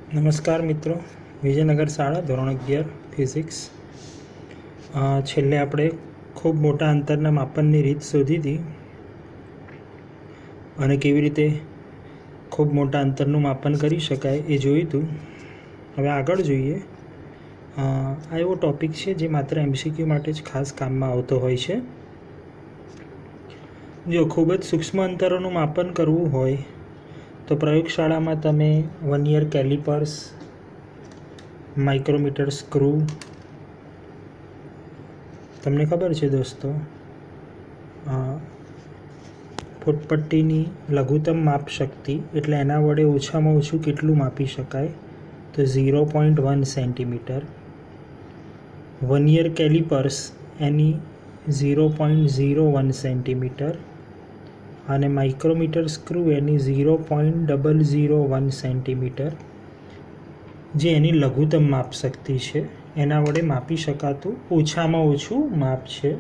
નમસ્કાર મિત્રો, વિજયનગર શાળા ધોરણ 11 ફિઝિક્સ. છેલ્લે આપણે ખૂબ મોટા અંતરના માપનની રીત શોધી હતી અને કેવી રીતે ખૂબ મોટા અંતરનું માપન કરી શકાય એ જોયું હતું. હવે આગળ જોઈએ. આ એવો ટૉપિક છે જે માત્ર MCQ માટે જ ખાસ કામમાં આવતો હોય છે. જો ખૂબ જ સૂક્ષ્મ અંતરોનું માપન કરવું હોય તો પ્રયોગશાળામાં તમે વર્નિયર કેલિપર્સ, માઇક્રોમીટર સ્ક્રૂ, તમને ખબર છે દોસ્તો, ફૂટપટ્ટીની લઘુત્તમ માપ શક્તિ એટલે એના વડે ઓછામાં ઓછું કેટલું માપી શકાય તો 0.1 સેન્ટીમીટર. વર્નિયર કેલિપર્સ એની 0.01 સેન્ટીમીટર અને માઇક્રોમીટર સ્ક્રૂ એની 0.001 સેન્ટીમીટર, જે એની લઘુત્તમ માપ શક્તિ છે, એના વડે માપી શકાતું ઓછામાં ઓછું માપ છે.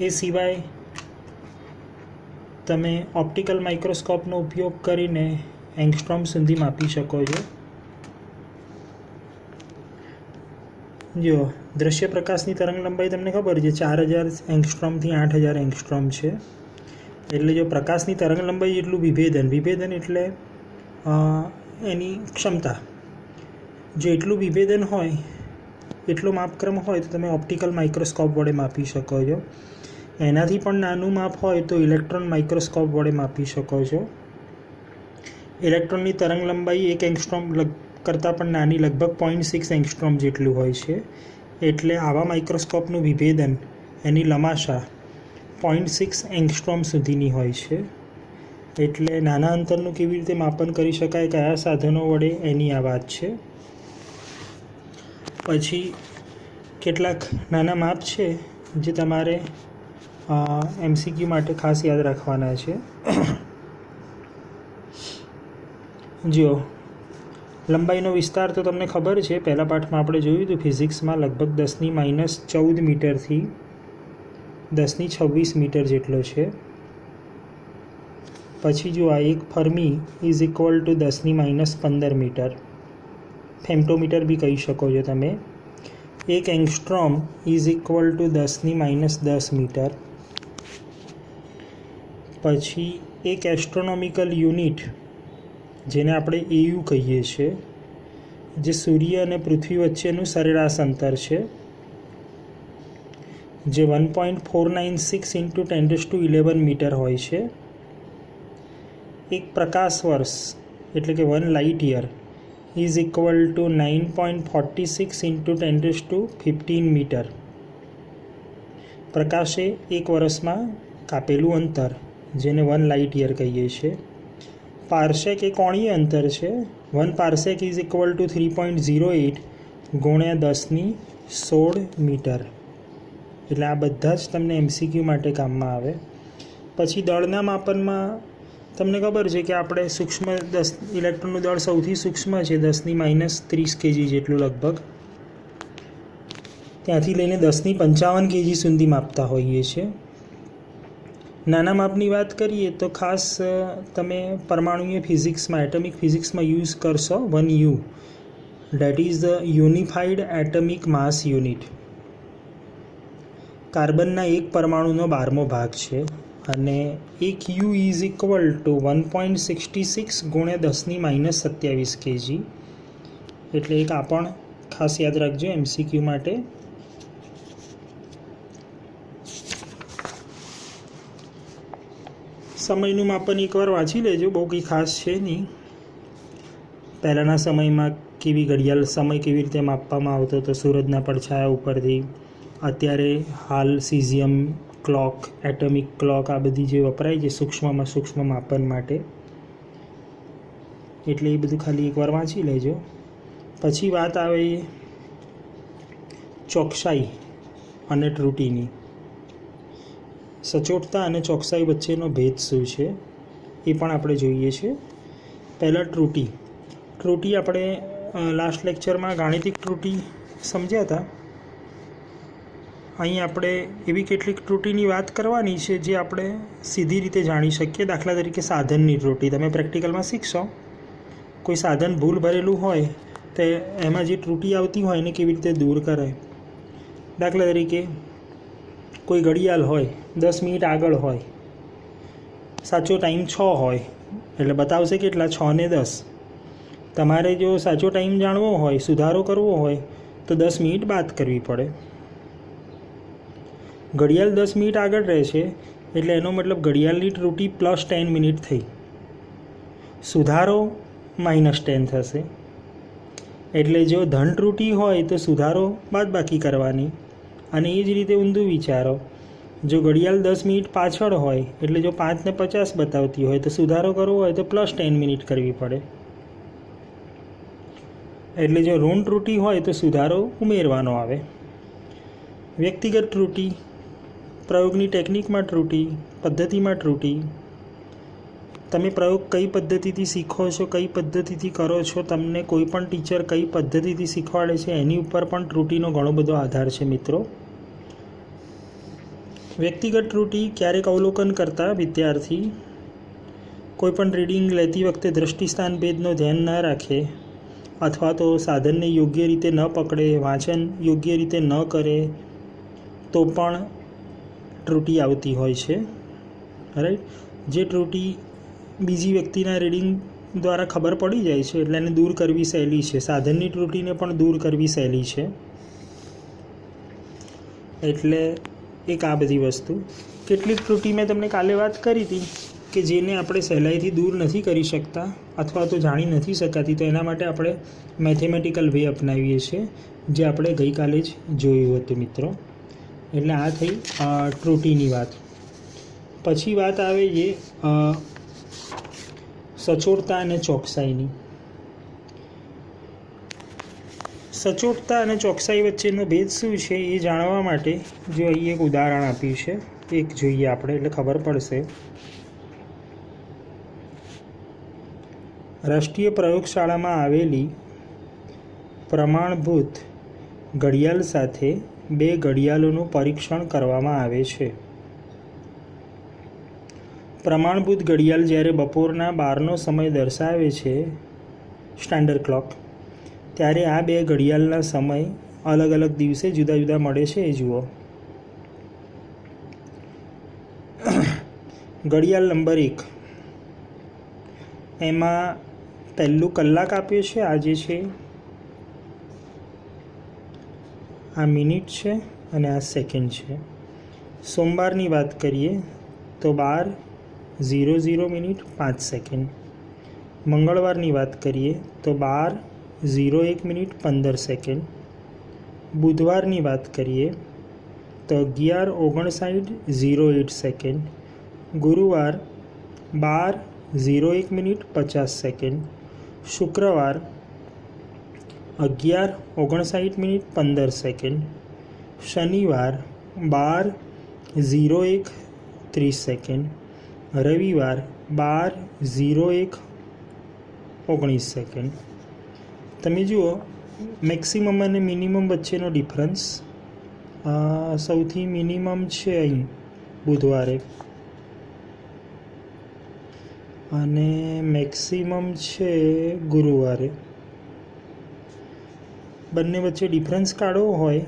એ સિવાય તમે ઓપ્ટિકલ માઇક્રોસ્કોપનો ઉપયોગ કરીને એંગસ્ટ્રોમ સુધી માપી શકો છો. જો દ્રશ્ય પ્રકાશની તરંગ લંબાઈ તમને ખબર છે 4000 એંગસ્ટ્રોમથી 8000 એંગસ્ટ્રોમ છે. એટલે જો પ્રકાશની તરંગ લંબાઈ જેટલું વિભેદન એટલે એની ક્ષમતા, જો એટલું વિભેદન હોય, એટલો માપક્રમ હોય તો તમે ઓપ્ટિકલ માઇક્રોસ્કોપ વડે માપી શકો છો. એનાથી પણ નાનું માપ હોય તો ઇલેક્ટ્રોન માઇક્રોસ્કોપ વડે માપી શકો છો. ઇલેક્ટ્રોનની તરંગ લંબાઈ 1 એંગસ્ટ્રોમ કરતાં પણ નાની, લગભગ 0.6 એંગસ્ટ્રોમ જેટલું હોય છે. એટલે આવા માઇક્રોસ્કોપનું વિભેદન, એની લંબાશા 0.6 એંગસ્ટ્રોમ સુધીની હોય છે. એટલે નાના અંતરનું કેવી રીતે માપન કરી શકાય, કયા સાધનો વડે, એની આ વાત છે. પછી કેટલાક નાના માપ છે જે તમારે MCQ માટે ખાસ યાદ રાખવાના છે. જો લંબાઈનો વિસ્તાર તો તમને ખબર છે, પહેલા પાઠમાં આપણે જોયું હતું ફિઝિક્સમાં, લગભગ 10⁻14 મીટરથી 10⁻26 મીટર જેટલો છે. પછી જો આ એક fermi is equal to 10⁻15 metre, femtometre બી કહી શકો છો તમે. એક angstrom is equal to 10⁻10 metre. પછી એક એસ્ટ્રોનોમિકલ યુનિટ, જેને આપણે AU કહીએ છીએ, જે સૂર્ય અને પૃથ્વી વચ્ચેનું સરેરાશ અંતર છે, જે 1.496 × 10⁻11 મીટર હોય છે. એક પ્રકાશ વર્ષ એટલે કે 1 light year is equal to 9.46 × 10⁻15 metre. પ્રકાશે એક વર્ષમાં કાપેલું અંતર, જેને 1 લાઇટ યર કહીએ છીએ. પાર્સેક એ કોણીય અંતર છે. 1 પાર્સેક ઇઝ ઇક્વલ ટુ 3.08 × 1016 મીટર. એટલે આ બધા જ તમને MCQ માટે કામમાં આવે. પછી દળના માપનમાં તમને ખબર છે કે આપણે સૂક્ષ્મ ઇલેક્ટ્રોનનું દળ સૌથી સૂક્ષ્મ છે, 10⁻30 kg જેટલું લગભગ. ત્યાંથી લઈને 10⁻55 kg સુધી માપતા હોઈએ છીએ. નાના માપની વાત કરીએ તો ખાસ તમે પરમાણુય ફિઝિક્સમાં, એટમિક ફિઝિક્સમાં યુઝ કરશો 1U, that is the unified atomic mass unit. કાર્બનના એક પરમાણુનો 12મો ભાગ છે અને એક U is equal to 1.66 × 10⁻27 kg. એટલે એક આ પણ ખાસ યાદ રાખજો MCQ માટે. સમયનું માપન એકવાર વાંચી લેજો, બહુ કંઈ ખાસ છે નહીં. પહેલાંના સમયમાં કેવી ઘડિયાળ સમય કેવી રીતે માપવામાં આવતો હતો, સૂરજના પડછાયા ઉપરથી. અત્યારે હાલ સિઝિયમ ક્લોક, એટમિક ક્લોક, આ બધી જે વપરાય છે સૂક્ષ્મમાં સૂક્ષ્મ માપન માટે. એટલે એ બધું ખાલી એકવાર વાંચી લેજો. પછી વાત આવે ચોકસાઈ અને ત્રુટિની. સચોટતા અને ચોકસાઈ વચ્ચેનો ભેદ શું છે એ પણ આપણે જોઈએ છીએ. પહેલાં ત્રુટિ આપણે લાસ્ટ લેક્ચરમાં ગાણિતિક ત્રુટિ સમજ્યા હતા. અહીં આપણે એવી કેટલીક ત્રુટિની વાત કરવાની છે જે આપણે સીધી રીતે જાણી શકીએ. દાખલા તરીકે સાધનની ત્રુટિ તમે પ્રેક્ટિકલમાં શીખશો. કોઈ સાધન ભૂલ ભરેલું હોય તો એમાં જે ત્રુટિ આવતી હોય એને કેવી રીતે દૂર કરાય. દાખલા તરીકે કોઈ ઘડિયાળ હોય 10 મિનિટ આગળ હોય, સાચો ટાઈમ 6 હોય એટલે બતાવશે કેટલા 6 ને 10. તમારે જો સાચો ટાઈમ જાણવો હોય, સુધારો કરવો હોય તો 10 મિનિટ બાદ કરવી પડે. ઘડિયાળ 10 મિનિટ આગળ રહે છે એટલે એનો મતલબ ઘડિયાળની ત્રુટિ +10 મિનિટ થઈ, સુધારો -10 થશે. એટલે જો ધન ત્રુટિ હોય તો સુધારો બાદબાકી કરવાની. અને એ જ રીતે ઊંધું વિચારો, જો ઘડિયાળ 10 મિનિટ પાછળ હોય એટલે જો 5 ને 50 બતાવતી હોય તો સુધારો કરવો હોય તો +10 મિનિટ કરવી પડે. એટલે જો ઋણ ત્રુટિ હોય તો સુધારો ઉમેરવાનો આવે. વ્યક્તિગત ત્રુટિ, પ્રયોગની ટેકનિકમાં ત્રુટિ, પદ્ધતિમાં ત્રુટિ. તમે પ્રયોગ કઈ પદ્ધતિથી શીખો છો, કઈ પદ્ધતિથી કરો છો, તમને કોઈ પણ ટીચર કઈ પદ્ધતિથી શીખવાડે છે એની ઉપર પણ ત્રુટિનો ઘણો બધો આધાર છે મિત્રો. વ્યક્તિગત ત્રુટિ ક્યારેક અવલોકન કરતા વિદ્યાર્થી કોઈપણ રીડિંગ લેતી વખતે દૃષ્ટિસ્થાન ભેદનો ધ્યાન ન રાખે, અથવા તો સાધનને યોગ્ય રીતે ન પકડે, વાંચન યોગ્ય રીતે ન કરે તો પણ ત્રુટિ આવતી હોય છે. રાઈટ. જે ત્રુટિ બીજી વ્યક્તિના રીડિંગ દ્વારા ખબર પડી જાય છે એટલે એને દૂર કરવી સહેલી છે. સાધનની ત્રુટિને પણ દૂર કરવી સહેલી છે. એટલે એક આ બધી વસ્તુ. કેટલીક ત્રુટિ મેં તમને કાલે વાત કરી હતી કે જેને આપણે સહેલાઈથી દૂર નથી કરી શકતા અથવા તો જાણી નથી શકાતી, તો એના માટે આપણે મેથેમેટિકલ વે અપનાવીએ છીએ, જે આપણે ગઈકાલે જ જોયું હતું મિત્રો. એટલે આ થઈ ત્રુટિની વાત. પછી વાત આવે છે સચોટતા અને ચોકસાઈની. સચોટતા અને ચોકસાઈ વચ્ચેનો ભેદ શું છે એ જાણવા માટે જો અહીં એક ઉદાહરણ આપ્યું છે, એક જોઈએ આપણે એટલે ખબર પડશે. રાષ્ટ્રીય પ્રયોગશાળામાં આવેલી પ્રમાણભૂત ઘડિયાળ સાથે 2 ઘડિયાળોનું પરીક્ષણ કરવામાં આવે છે. પ્રમાણભૂત ઘડિયાળ જ્યારે બપોરના 12નો સમય દર્શાવે છે, સ્ટાન્ડર્ડ ક્લોક, ત્યારે આ 2 ઘડિયાળના સમય અલગ અલગ દિવસે જુદા જુદા મળે છે એ જુઓ. ઘડિયાળ નંબર 1, એમાં પહેલું કલાક આપ્યો છે, આ જે છે આ મિનિટ છે અને આ સેકન્ડ છે. સોમવારની વાત કરીએ તો 12:00 મિનિટ 5 સેકન્ડ. મંગળવારની વાત કરીએ તો 12:01 મિનિટ 15 સેકન્ડ. બુધવારની વાત કરીએ તો 11:59:08 સેકન્ડ. ગુરુવાર 12:01 મિનિટ 50 સેકન્ડ. શુક્રવાર 11:59 મિનિટ 15 સેકન્ડ. શનિવાર 12:01 30 સેકન્ડ. રવિવાર 12:01 19 સેકન્ડ. તમે જુઓ મેક્સિમમ અને મિનિમમ વચ્ચેનો ડિફરન્સ. સૌથી મિનિમમ છે અહીં બુધવારે અને મેક્સિમમ છે ગુરુવારે. બંને વચ્ચે ડિફરન્સ કાઢવો હોય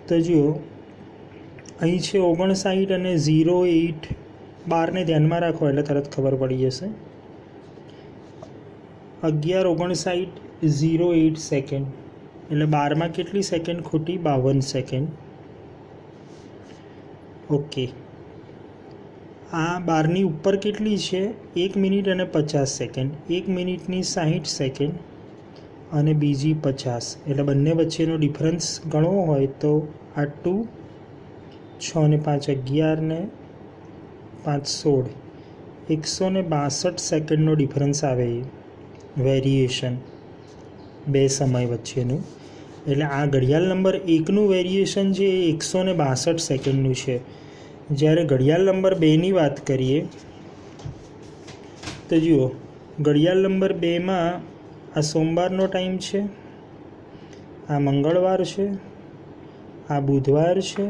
તો જુઓ અહીં છે 59 અને 08. 12ને ધ્યાનમાં રાખો એટલે તરત ખબર પડી જશે. 11:59:08 સેકન્ડ એટલે 12માં કેટલી સેકન્ડ ખોટી? 52 સેકન્ડ. ઓકે. આ 12ની ઉપર કેટલી છે? 1 મિનિટ અને 50 સેકન્ડ. 1 મિનિટની 60 સેકન્ડ અને બીજી 50. એટલે બંને વચ્ચેનો ડિફરન્સ ગણવો હોય તો આટલું 6 ને 5 11 ને 5 16 162 સેકન્ડનો ડિફરન્સ આવે. વેરિએશન બે સમય વચ્ચેનું. એટલે આ ઘડિયાળ નંબર 1નું વેરિએશન છે એ 162 સેકન્ડનું છે. જ્યારે ઘડિયાળ નંબર 2ની વાત કરીએ તો જુઓ ઘડિયાળ નંબર 2માં આ સોમવારનો ટાઈમ છે, આ મંગળવાર છે, આ બુધવાર છે,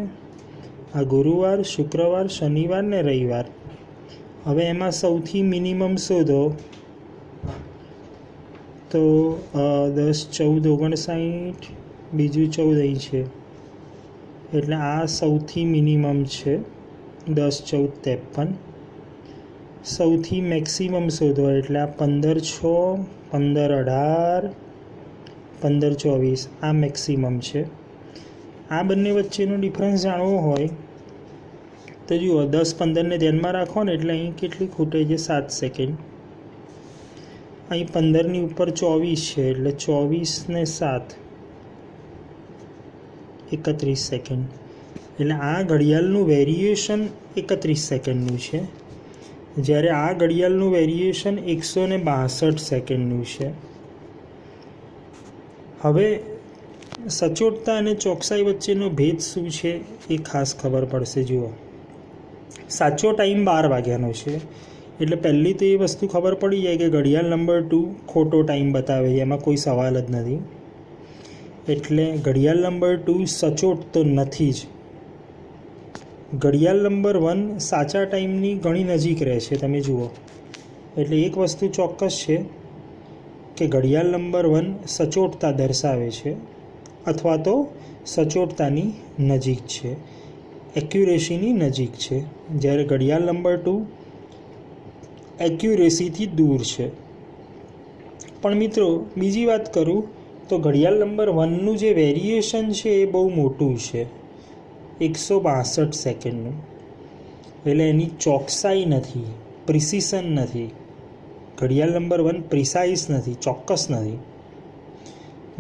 આ ગુરુવાર, શુક્રવાર, શનિવાર ને રવિવાર. હવે એમાં સૌથી મિનિમમ શોધો તો 10 14 59, બીજું 14 અહીં છે, એટલે આ સૌથી મિનિમમ છે 10 14 53. સૌથી મેક્સિમમ શોધો એટલે આ 15 6 15 18 15 24, આ મેક્સિમમ છે. આ બંને વચ્ચેનો ડિફરન્સ જાણવો હોય તો જુઓ 10 15ને ધ્યાનમાં રાખો ને એટલે અહીં કેટલી ખૂટે છે 7 સેકન્ડ. અહીં 15ની ઉપર 24 છે એટલે 24 ને 7 31 સેકન્ડ. એટલે આ ઘડિયાળનું વેરિએશન 31 સેકન્ડનું છે, જ્યારે આ ઘડિયાળનું વેરિએશન 162 સેકન્ડનું છે. હવે સચોટતા અને ચોકસાઈ વચ્ચેનો ભેદ શું છે એ ખાસ ખબર પડશે. જુઓ, સાચો ટાઈમ 12 વાગ્યાનો છે, એટલે પહેલી તો એ વસ્તુ ખબર પડી જાય કે ઘડિયાળ નંબર 2 ખોટો ટાઈમ બતાવે છે, એમાં કોઈ સવાલ જ નથી. એટલે ઘડિયાળ નંબર 2 સચોટ તો નથી જ. ઘડિયાળ નંબર 1 સાચા ટાઈમની ઘણી નજીક રહે છે, તમે જુઓ. એટલે એક વસ્તુ ચોક્કસ છે કે ઘડિયાળ નંબર 1 સચોટતા દર્શાવે છે અથવા તો સચોટતાની નજીક છે, એક્યુરેસીની નજીક છે, જ્યારે ઘડિયાળ નંબર 2 એક્યુરેસીથી દૂર છે. પણ મિત્રો બીજી વાત કરું તો ઘડિયાળ નંબર 1નું જે વેરિએશન છે એ બહુ મોટું છે, 162 સેકન્ડનું. એટલે એની ચોકસાઈ નથી, પ્રિસિશન નથી. ઘડિયાળ નંબર 1 પ્રિસાઇઝ નથી, ચોક્કસ નથી.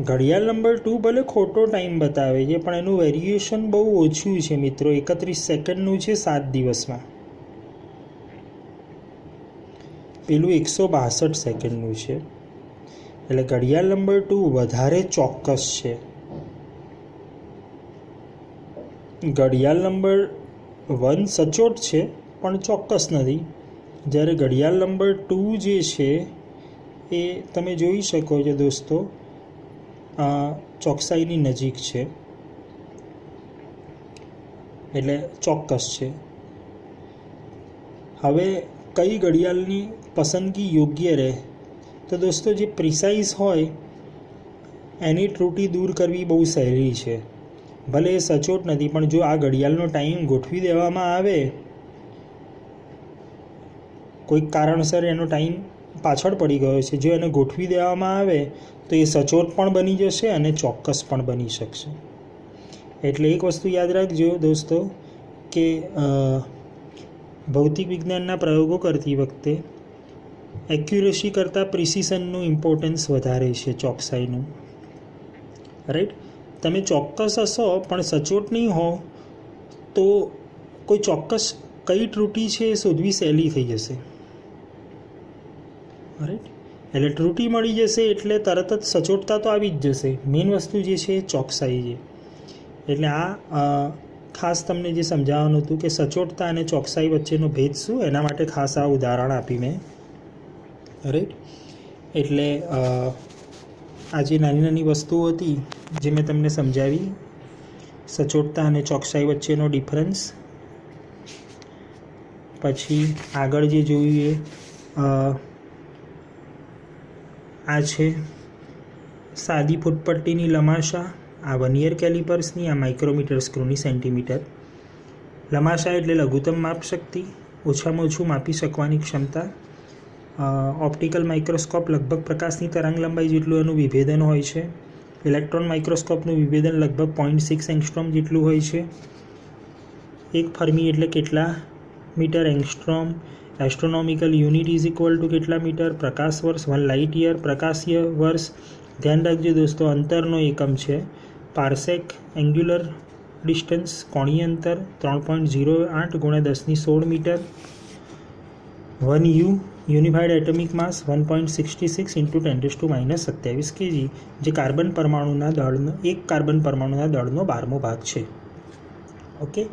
ઘડિયાળ નંબર 2 ભલે ખોટો ટાઈમ બતાવે છે પણ એનું વેરિએશન બહુ ઓછું છે મિત્રો, 31 સેકન્ડનું છે 7 દિવસમાં. પેલું 162 સેકન્ડનું છે. એટલે ઘડિયાળ નંબર 2 વધારે ચોક્કસ છે. ઘડિયાળ નંબર 1 સચોટ છે પણ ચોક્કસ નથી, જ્યારે ઘડિયાળ નંબર 2 જે છે એ તમે જોઈ શકો છો દોસ્તો ચોકસાઈની નજીક છે, એટલે ચોક્કસ છે. હવે કઈ ઘડિયાળની પસંદગી યોગ્ય રહે તો દોસ્તો જે પ્રિસાઇઝ હોય એની ત્રુટિ દૂર કરવી બહુ સહેલી છે. ભલે એ સચોટ નથી પણ જો આ ઘડિયાળનો ટાઈમ ગોઠવી દેવામાં આવે, કોઈક કારણસર એનો ટાઈમ પાછળ પડી ગયો છે, જો એને ગોઠવી દેવામાં આવે તો એ સચોટ પણ બની જશે અને ચોક્કસ પણ બની શકશે. એટલે એક વસ્તુ યાદ રાખજો દોસ્તો કે ભૌતિક વિજ્ઞાનના પ્રયોગો કરતી વખતે એક્યુરેસી કરતાં પ્રિસિશનનું ઇમ્પોર્ટન્સ વધારે છે ચોકસાઈનું. રાઈટ? તમે ચોક્કસ હશો પણ સચોટ નહીં હો તો કોઈ ચોક્કસ કઈ ત્રુટિ છે એ શોધવી સહેલી થઈ જશે. રાઈટ? એટલે ત્રુટિ મળી જશે એટલે તરત જ સચોટતા તો આવી જ જશે. મેઇન વસ્તુ જે છે એ ચોકસાઈ છે. એટલે આ ખાસ તમને જે સમજાવવાનું હતું કે સચોટતા અને ચોકસાઈ વચ્ચેનો ભેદ શું, એના માટે ખાસ આ ઉદાહરણ આપી મેં. રાઈટ? એટલે આ જે નાની નાની વસ્તુઓ હતી જે મેં તમને સમજાવી, સચોટતા અને ચોકસાઈ વચ્ચેનો ડિફરન્સ. પછી આગળ જે જોઈએ આ છે સાદી ફૂટપટ્ટીની લમાશા, આ વર્નિયર કેલિપર્સની, આ માઇક્રોમીટર સ્ક્રૂની સેન્ટીમીટર. લમાશા એટલે લઘુત્તમ માપશક્તિ, ઓછામાં ઓછું માપી શકવાની ક્ષમતા. ઓપ્ટિકલ માઇક્રોસ્કોપ લગભગ પ્રકાશની તરંગ લંબાઈ જેટલું એનું વિભેદન હોય છે. ઇલેક્ટ્રોન માઇક્રોસ્કોપનું વિભેદન લગભગ 0.6 એંગસ્ટ્રોમ જેટલું હોય છે. એક ફર્મી એટલે કેટલા metre, angstrom. Astronomical unit is equal to કેટલા મીટર, પ્રકાશ વર્ષ, 1 લાઇટ યર, પ્રકાશીય વર્ષ. ધ્યાન રાખજો દોસ્તો અંતરનો એકમ છે પાર્સેક. એંગ્યુલર ડિસ્ટન્સ કોણીય અંતર 3.08 × 1016 metre. 1 u unified atomic mass 1.66 × 10⁻27 kg, જે કાર્બન પરમાણુના દળનો 1 કાર્બન પરમાણુના દળનો 12મો ભાગ છે. ઓકે.